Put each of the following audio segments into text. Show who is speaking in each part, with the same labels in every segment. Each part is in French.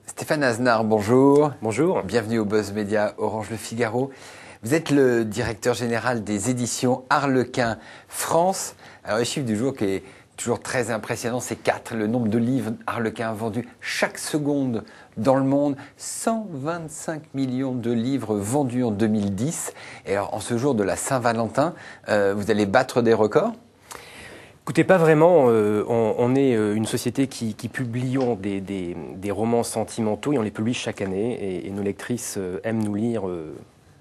Speaker 1: Stéphane Aznar, bonjour.
Speaker 2: Bonjour.
Speaker 1: Bienvenue au Buzz Média Orange Le Figaro. Vous êtes le directeur général des éditions Harlequin France. Alors le chiffre du jour qui est toujours très impressionnant, c'est 4, le nombre de livres Harlequin vendus chaque seconde dans le monde. 125 millions de livres vendus en 2010. Et alors en ce jour de la Saint-Valentin, vous allez battre des records ?
Speaker 2: Écoutez, pas vraiment. On est une société qui publions des romans sentimentaux et on les publie chaque année. Et nos lectrices aiment nous lire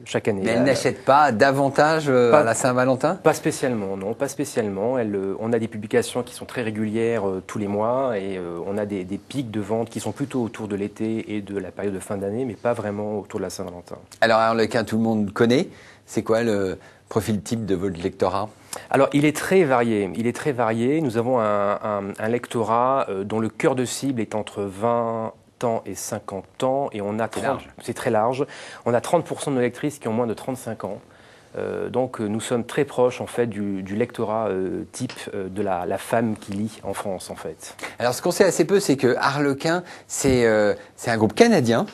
Speaker 2: chaque année.
Speaker 1: Mais elles n'achètent pas davantage à la Saint-Valentin ?
Speaker 2: Pas spécialement, non, pas spécialement. On a des publications qui sont très régulières tous les mois et on a des pics de vente qui sont plutôt autour de l'été et de la période de fin d'année, mais pas vraiment autour de la Saint-Valentin.
Speaker 1: Alors Harlequin, tout le monde connaît. C'est quoi le profil type de votre lectorat ?
Speaker 2: Alors, il est très varié. Nous avons un lectorat dont le cœur de cible est entre 20 ans et 50 ans. Et on a 30, c'est très large. On a 30% de nos lectrices qui ont moins de 35 ans. Donc, nous sommes très proches, en fait, du lectorat type de la femme qui lit en France, en fait.
Speaker 1: Alors, ce qu'on sait assez peu, c'est que Harlequin, c'est un groupe canadien.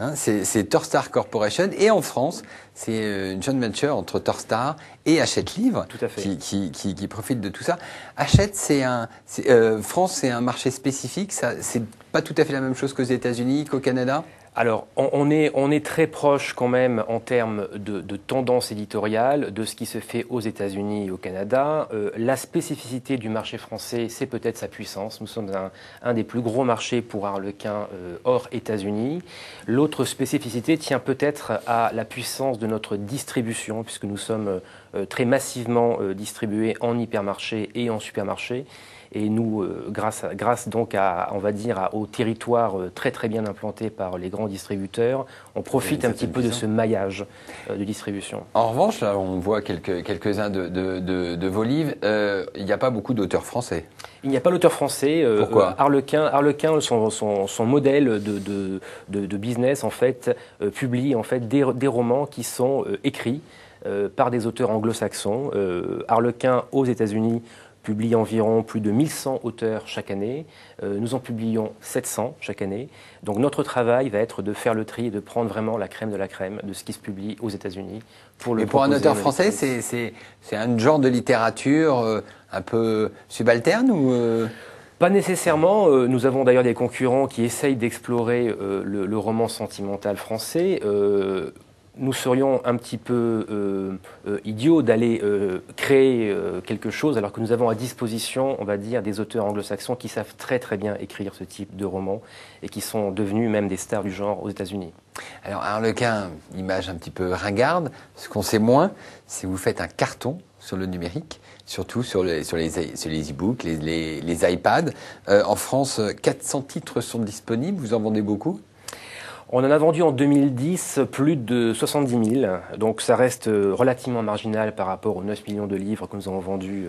Speaker 1: Hein, c'est Torstar Corporation. Et en France, c'est une joint venture entre Torstar et Hachette Livre.
Speaker 2: Tout à fait.
Speaker 1: Qui profite de tout ça. Hachette, France, c'est un marché spécifique. C'est pas tout à fait la même chose qu'aux États-Unis, qu'au Canada ?
Speaker 2: Alors, on est très proche quand même en termes de tendance éditoriale de ce qui se fait aux États-Unis et au Canada. La spécificité du marché français, c'est peut-être sa puissance. Nous sommes un des plus gros marchés pour Harlequin hors États-Unis. L'autre spécificité tient peut-être à la puissance de notre distribution, puisque nous sommes très massivement distribués en hypermarché et en supermarché. Et nous, grâce donc on va dire, au territoire très très bien implanté par les grands distributeurs, on profite un petit peu de ce maillage de distribution.
Speaker 1: En revanche, là, on voit quelques-uns de vos livres. Il n'y a pas beaucoup d'auteurs français.
Speaker 2: Il n'y a pas d'auteur français.
Speaker 1: Pourquoi ?
Speaker 2: Harlequin, son modèle de business, en fait, publie en fait des romans qui sont écrits par des auteurs anglo-saxons. Harlequin, aux États-Unis, publie environ plus de 1100 auteurs chaque année. Nous en publions 700 chaque année. Donc notre travail va être de faire le tri et de prendre vraiment la crème de la crème de ce qui se publie aux États-Unis.
Speaker 1: Et pour un auteur français, c'est un genre de littérature un peu subalterne ou
Speaker 2: Pas nécessairement. Nous avons d'ailleurs des concurrents qui essayent d'explorer le roman sentimental français. Nous serions un petit peu idiots d'aller créer quelque chose alors que nous avons à disposition, on va dire, des auteurs anglo-saxons qui savent très très bien écrire ce type de romans et qui sont devenus même des stars du genre aux États-Unis.
Speaker 1: Alors Harlequin, image un petit peu ringarde. Ce qu'on sait moins, c'est que vous faites un carton sur le numérique, surtout sur les e-books, les iPads. En France, 400 titres sont disponibles. Vous en vendez beaucoup ?
Speaker 2: On en a vendu en 2010 plus de 70 000, donc ça reste relativement marginal par rapport aux 9 millions de livres que nous avons vendus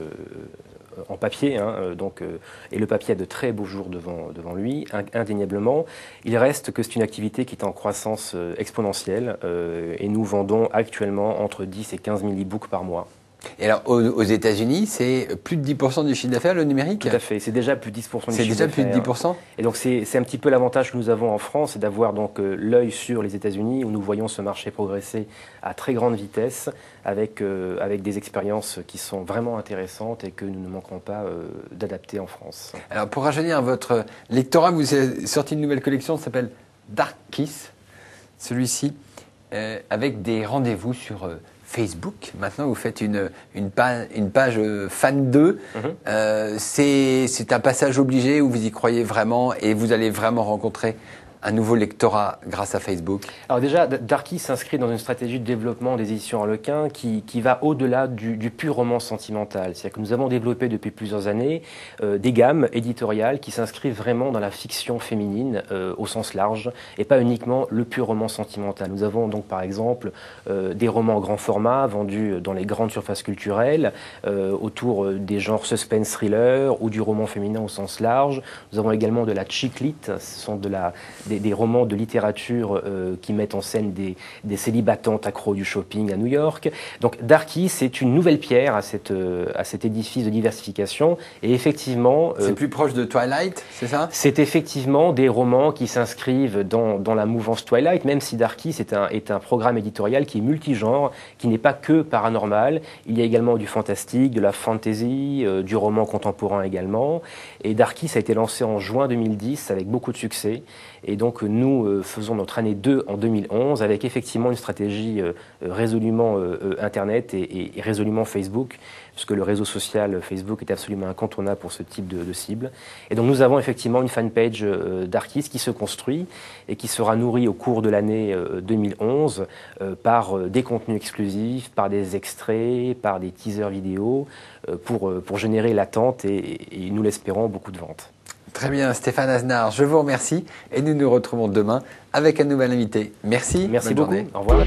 Speaker 2: en papier. Et le papier a de très beaux jours devant lui, indéniablement. Il reste que c'est une activité qui est en croissance exponentielle et nous vendons actuellement entre 10 et 15 000 e-books par mois.
Speaker 1: Et alors, aux États-Unis, c'est plus de 10% du chiffre d'affaires, le numérique ?
Speaker 2: Tout à fait, c'est déjà plus de 10% du chiffre d'affaires.
Speaker 1: C'est déjà plus de 10%.
Speaker 2: Et donc, c'est un petit peu l'avantage que nous avons en France, c'est d'avoir donc l'œil sur les États-Unis, où nous voyons ce marché progresser à très grande vitesse, avec des expériences qui sont vraiment intéressantes et que nous ne manquerons pas d'adapter en France.
Speaker 1: Alors, pour rajeunir votre lectorat, vous avez sorti une nouvelle collection qui s'appelle Dark Kiss, celui-ci, avec des rendez-vous sur Facebook. Maintenant, vous faites une page fan 2. C'est un passage obligé où vous y croyez vraiment et vous allez vraiment rencontrer un nouveau lectorat grâce à Facebook?
Speaker 2: Alors déjà, Darky s'inscrit dans une stratégie de développement des éditions Harlequin qui va au-delà du pur roman sentimental. C'est-à-dire que nous avons développé depuis plusieurs années des gammes éditoriales qui s'inscrivent vraiment dans la fiction féminine au sens large et pas uniquement le pur roman sentimental. Nous avons donc par exemple des romans grand format vendus dans les grandes surfaces culturelles autour des genres suspense thriller ou du roman féminin au sens large. Nous avons également de la chick lit, ce sont de des romans de littérature qui mettent en scène des célibatantes accros du shopping à New York. Donc Darky, c'est une nouvelle pierre à cet édifice de diversification. Et effectivement...
Speaker 1: c'est plus proche de Twilight, c'est ça?
Speaker 2: C'est effectivement des romans qui s'inscrivent dans la mouvance Twilight, même si Darky est un programme éditorial qui est multigenre, qui n'est pas que paranormal. Il y a également du fantastique, de la fantasy, du roman contemporain également. Et Darky, ça a été lancé en juin 2010 avec beaucoup de succès. Et donc nous faisons notre année 2 en 2011 avec effectivement une stratégie résolument Internet et résolument Facebook, puisque le réseau social Facebook est absolument incontournable pour ce type de cible. Et donc nous avons effectivement une fanpage Darkys qui se construit et qui sera nourrie au cours de l'année 2011 par des contenus exclusifs, par des extraits, par des teasers vidéo, pour générer l'attente et nous l'espérons, beaucoup de ventes.
Speaker 1: Très bien, Stéphane Aznar, je vous remercie et nous nous retrouvons demain avec un nouvel invité. Merci.
Speaker 2: Merci
Speaker 1: bonne
Speaker 2: beaucoup.
Speaker 1: journée.
Speaker 2: Au revoir.